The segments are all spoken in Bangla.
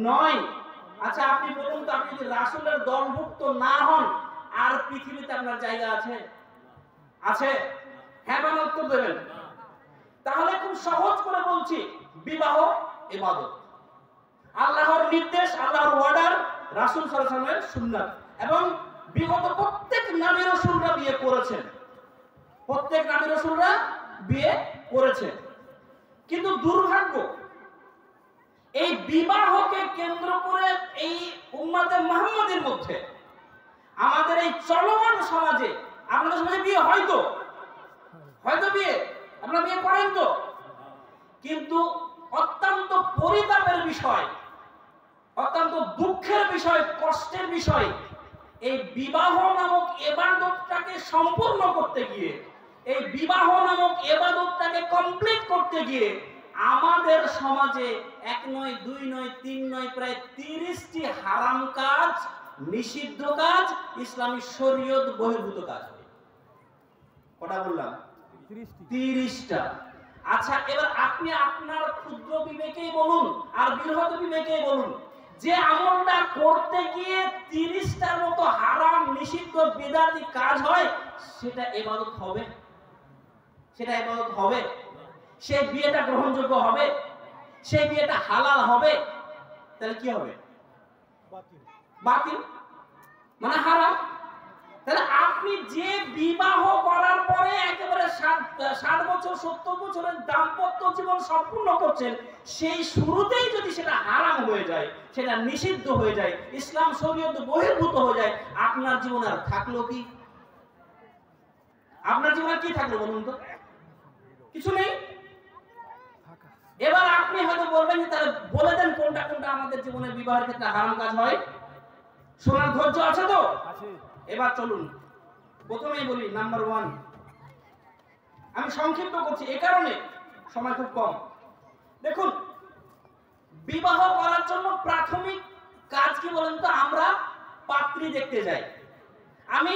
নয়। আচ্ছা আপনি বলুন তো, আপনি যদি রাসূলের দলভুক্ত না হন আর পৃথিবীতে আপনার জায়গা আছে? আছে? হ্যাঁ বা না উত্তর দেবেন। তাহলে খুব সহজ করে বলছি, বিবাহ ইবাদত, আল্লাহর নির্দেশ, আল্লাহর অর্ডার, রাসূল সাল্লাল্লাহু আলাইহি ওয়াসাল্লামের সুন্নাত। এবং বিগত প্রত্যেক নবী রাসূলরা বিয়ে করেছেন, প্রত্যেক নবী রাসূলরা বিয়ে করেছেন। কিন্তু দুর্ভাগ্য, এই বিবাহকে কেন্দ্র করে এই উম্মতে মুহাম্মাদের মধ্যে, আমাদের এই চলমান সমাজে, আপনাদের সমাজে বিয়ে হয়তো বিয়ে আপনারা বিয়ে করেন তো, কিন্তু অত্যন্ত পরিতাপের বিষয়, অত্যন্ত দুঃখের বিষয়, কষ্টের বিষয়, এই বিবাহ নামক ইবাদতটাকে সম্পূর্ণ করতে গিয়ে, এই বিবাহ নামক ইবাদতটাকে কমপ্লিট করতে গিয়ে আমাদের সমাজে এক নয়, দুই নয়, তিন নয়, প্রায় 30টি হারাম কাজ, নিষিদ্ধ কাজ, ইসলামী শরীয়ত বহির্ভূত কাজ হয়। কটা বললাম? 30টা। আচ্ছা এবার আপনি আপনার ক্ষুদ্র বিবেকেই বলুন আর বৃহৎ বিবেকেই বলুন, যে আমলটা করতে গিয়ে 30টার মতো হারাম, নিষিদ্ধ, বিদআতি কাজ হয়, সেটা ইবাদত হবে? সেটা ইবাদত হবে? সেই বিয়েটা গ্রহণযোগ্য হবে? সেই বিয়েটা হালাল হবে? তাহলে কি হবে? বাতিল, মানে হারাম। তাহলে আপনি যে বিবাহ করার পরে একেবারে 60 বছর 70 বছরের দাম্পত্য জীবন সম্পূর্ণ করছেন, সেই শুরুতেই যদি সেটা হারাম হয়ে যায়, সেটা নিষিদ্ধ হয়ে যায়, ইসলাম শরীয়ত বহির্ভূত হয়ে যায়, আপনার জীবন আর থাকলো কি? আপনার জীবনে কি থাকলো বলুন তো? কিছু নেই। এবার আপনি হয়তো বলবেন যে তাহলে বলে দেন কোনটা কোনটা আমাদের জীবনে বিবাহের ক্ষেত্রে হারাম কাজ হয়। শোনার ধৈর্য আছে তো? এবার চলুন, প্রথমেই বলি নাম্বার 1। আমি সংক্ষিপ্ত করছি এই কারণে, সময় খুব কম। দেখুন, বিবাহ করার জন্য প্রাথমিক কাজ কি বলেন তো? আমরা পাত্রী দেখতে যাই। আমি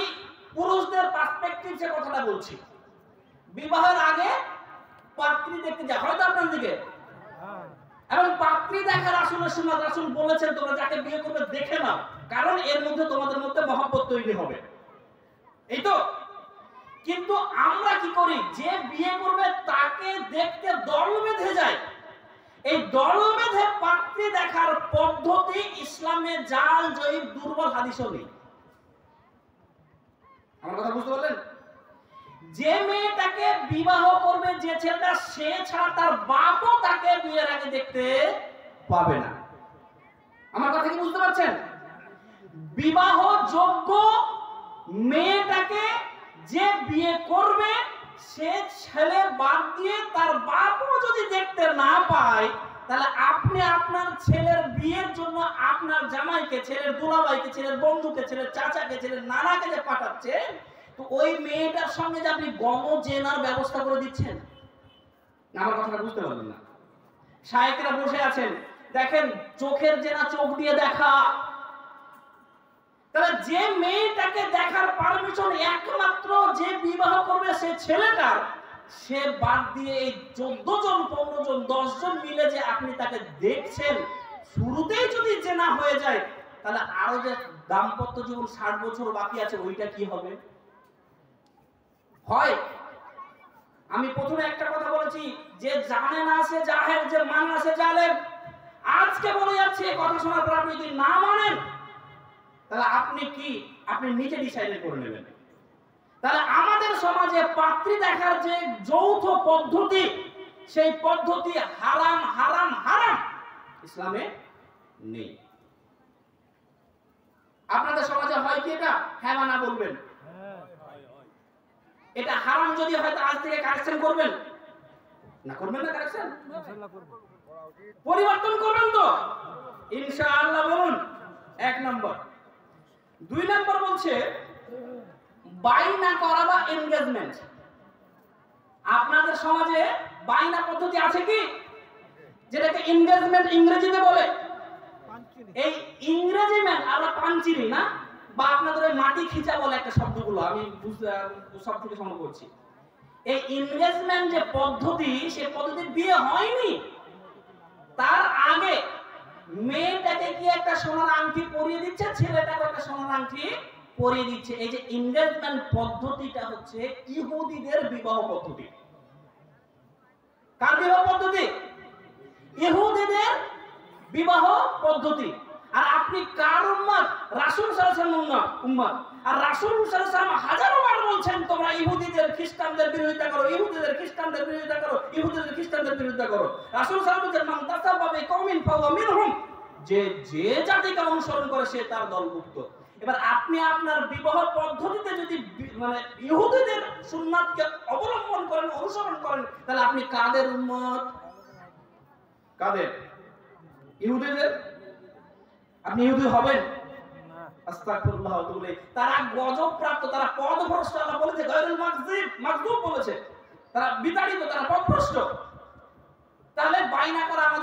পুরুষদের পার্সপেক্টিভ যে কথাটা বলছি, বিবাহের আগে পাত্রী দেখতে যায় হয়তো আপনার দিকে, এবং পাত্রী দেখা রাসূলের সুন্নাত। রাসূল বলেছেন তোমরা যাকে বিয়ে করবে দেখে নাও, কারণ এর মধ্যে তোমাদের মধ্যে মহব্বত তৈরি হবে, এই তো। কিন্তু আমরা কি করি? যে বিয়ে করবে তাকে দেখতে দল বেঁধে যায়। এই দল বেঁধে পাত্রী দেখার পদ্ধতি ইসলামে জাল, জয়ীফ, দুর্বল হাদিসও নেই। আমার কথা বুঝতে পারলেন? যে মেয়েটাকে বিবাহ করবে যে ছেলেটা, সে ছাড়া তার বাপও তাকে বিয়ের আগে দেখতে পাবে না। আমার কথা কি বুঝতে পারছেন? বিবাহ যোগ্য মেয়েটাকে যে বিয়ে করবে, সে ছেলে বাদ দিয়ে তার বাপও যদি দেখতে না পায়, তাহলে আপনি আপনার ছেলের বিয়ের জন্য আপনার জামাইকে, ছেলের দুলাভাইকে, ছেলের বন্ধুকে, ছেলের চাচাকে, ছেলের নানাকে যে পাঠাচ্ছেন, তো ওই মেয়েটার সঙ্গে যে আপনি গণজেনার ব্যবস্থা করে দিচ্ছেন। আমার কথাটা বুঝতে পারলেন না? শায়েখরা বসে আছেন, দেখেন চোখের জেনা চোখ দিয়ে দেখা। তাহলে যে মেয়েটাকে দেখার পারমিশন একমাত্র যে বিবাহ করবে সে ছেলেটার, সে বাদ দিয়ে এই 14 জন, 15 জন, 10 জন মিলে যে আপনি তাকে দেখছেন, শুরুতেই যদি জেনা হয়ে যায়, তাহলে আরো যে দাম্পত্য জীবন 60 বছর বাকি আছে, ওইটা কি হবে? হয়। আমি প্রথমে একটা কথা বলেছি, যে জানে না সে জাহেল, যে মানে না সে জালেম। আজকে বলে যাচ্ছে, কথা শোনার পর আপনি যদি না মানেন, তাহলে আপনি কি? আপনি নিজে ডিসাইড করে নেবেন। তাহলে আমাদের সমাজে পাত্রী দেখার যে যৌথ পদ্ধতি, সেই পদ্ধতি হারাম, হারাম, হারাম, ইসলামে নেই। আপনাদের সমাজে হয় কি এটা? হ্যাঁ বা না বলবেন? এটা হারাম যদি হয়, আজ থেকে কারেকশন করবেন না? করবেন না কারেকশন? পরিবর্তন করবেন তো ইনশাআল্লাহ? বলুন 1 নম্বর। 2 নম্বর বলছে বাইনা করা বা এনগেজমেন্ট। আপনাদের সমাজে বাইনা পদ্ধতি আছে কি? যেটাকে এনগেজমেন্ট ইংরেজিতে বলে। এই ইংরেজি ম্যান আমরা পাঞ্চিনি না, বা আপনাদের ওই মাটি খিচা বলে একটা শব্দগুলো, আমি সব থেকে সংগ্রহ করছি। এই এনগেজমেন্ট যে পদ্ধতি, সে পদ্ধতি বিয়ে হয়নি, তার আগে মেয়েটা মেয়েকে একটা সোনার আংটি পরিয়ে দিচ্ছে, ছেলেটাকে একটা সোনার আংটি পরিয়ে দিচ্ছে। এই যে এনগেজমেন্ট পদ্ধতিটা হচ্ছে ইহুদিদের বিবাহ পদ্ধতি। কার বিবাহ পদ্ধতি? ইহুদিদের বিবাহ পদ্ধতি। আর আপনি কার উম্মত? রাসূল সাল্লাল্লাহু আলাইহি ওয়াসাল্লাম উম্মত। আর রাসূল সাল্লাল্লাহু আলাইহি ওয়াসাল্লাম হাজারো বার বলছেন তোমরা ইহুদিদের খ্রিস্টানদের বিরোধিতা করো, ইহুদিদের খ্রিস্টানদের বিরোধিতা করো, ইহুদিদের খ্রিস্টানদের বিরোধিতা করো। রাসূল সাল্লাল্লাহু আলাইহি ওয়াসাল্লাম বলেন মান তাসাব্বা বিকওমিন ফাহুয়া মিনহুম, যে জাতিকে অনুসরণ করে সে তার দলভুক্ত। এবার আপনি আপনার বিবাহ পদ্ধতিতে যদি মানে ইহুদিদের সুন্নাতকে অবলম্বন করেন, অনুসরণ করেন, তাহলে আপনি কাদের উম্মত? কাদের? ইহুদিদের? আপনি ইহুদি হবেন? আস্তাগফিরুল্লাহ ওয়া আতুবু ইলাইহি। তারা গজব প্রাপ্ত, তারা পথভ্রষ্ট। আল্লাহ বলেছে গায়রুল মাগযুব বলেছে, তারা বিতাড়িত, তারা পথভ্রষ্ট। তাহলে বাইনা করা আমাদের